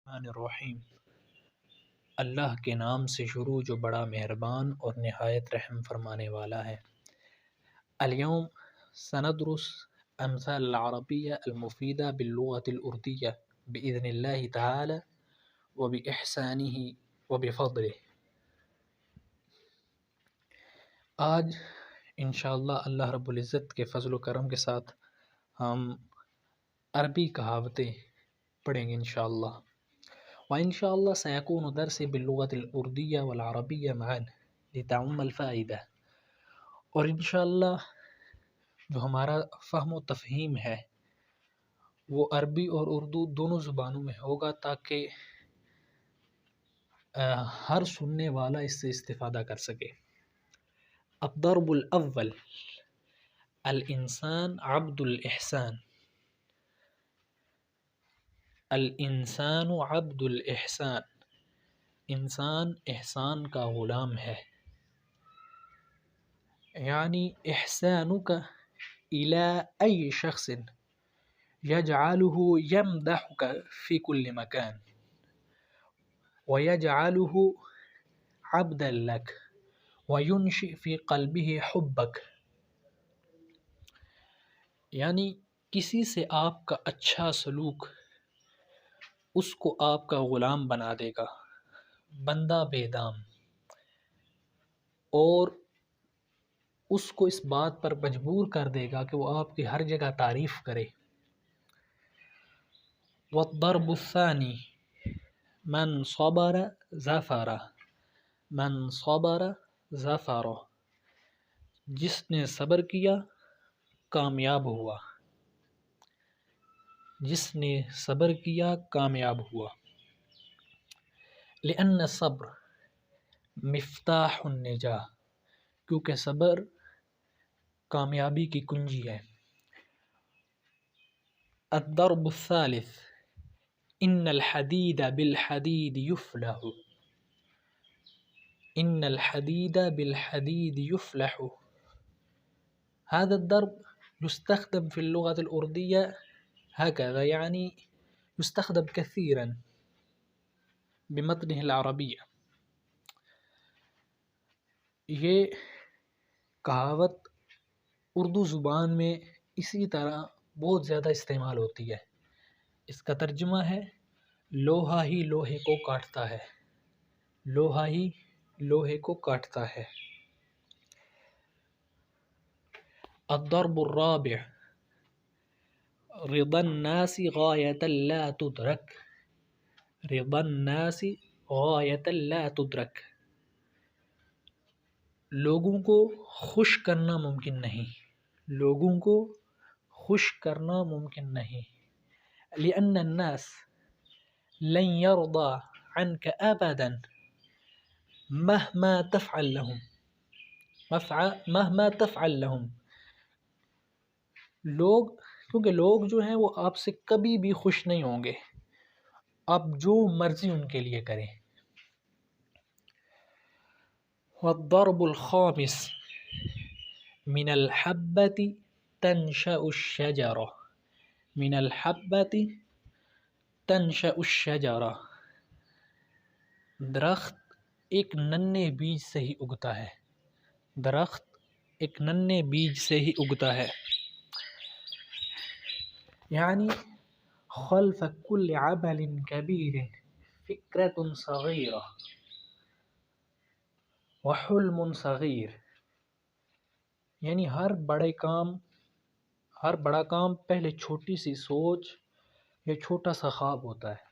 الرحمن الرحیم، اللہ کے نام سے شروع جو بڑا مہربان اور نہایت رحم فرمانے والا ہے۔ اليوم سندرس امثال العربیہ المفیدہ باللغة الأردیہ بإذن اللہ تعالی وبإحسانہ وبفضلہ۔ آج انشاءاللہ اللہ رب العزت کے فضل و کرم کے ساتھ ہم عربی کہاوتیں پڑھیں گے انشاءاللہ، وإنشاءاللہ سيكون درس باللغة الأردية والعربية معا لتعم الفائدہ، اور انشاءاللہ جو ہمارا فہم و تفہیم ہے وہ عربی اور اردو دونوں زبانوں میں ہوگا تاکہ ہر سننے والا اس سے استفادہ کر سکے۔ الضرب الاول، الانسان عبد الاحسان، الانسان عبد الاحسان، انسان احسان کا غلام ہے۔ یعنی احسانک الی ای شخص یجعلہ یمدحک فی کل مکان ویجعلہ عبدا لک وینشئ فی قلبہ حبک۔ یعنی کسی سے آپ کا اچھا سلوک اس کو آپ کا غلام بنا دے گا، بندہ بے دام، اور اس کو اس بات پر مجبور کر دے گا کہ وہ آپ کی ہر جگہ تعریف کرے۔ والضرب الثانی، من صبر ظفر، من صبر ظفر، جس نے صبر کیا کامیاب ہوا، جس نے صبر کیا کامیاب ہوا۔ لأن الصبر مفتاح النجاح، کیونکہ صبر کامیابی کی کنجی ہے۔ الضرب الثالث، ان الحدید بالحدید یفلح، ان الحدید بالحدید یفلح۔ هذا الضرب يستخدم في اللغة الأردية هكذا، يعني يستخدم كثيرا بمتنه العربية۔ یہ کہاوت اردو زبان میں اسی طرح بہت زیادہ استعمال ہوتی ہے۔ اس کا ترجمہ ہے لوہا ہی لوہے کو کاٹتا ہے، لوہا ہی لوہے کو کاٹتا ہے۔ الضرب الرابع، رضا الناس غایة لا تدرک، رضا الناس غایة لا تدرک، لوگوں کو خوش کرنا ممکن نہیں، لوگوں کو خوش کرنا ممکن نہیں۔ لأن الناس لن يرضى عنك أبدا مهما تفعل لهم، مهما تفعل لهم، کیونکہ لوگ جو ہیں وہ آپ سے کبھی بھی خوش نہیں ہوں گے، آپ جو مرضی ان کے لیے کریں۔ والضرب الخامس، من الحبة تنشأ الشجرة، من الحبة تنشأ الشجرة، درخت ایک ننھے بیج سے ہی اگتا ہے، درخت ایک ننھے بیج سے ہی اگتا ہے۔ یعنی خلف كل عمل كبير فكرة صغيرة وحلم صغير، یعنی ہر بڑا کام پہلے چھوٹی سی سوچ یا چھوٹا سا خواب ہوتا ہے۔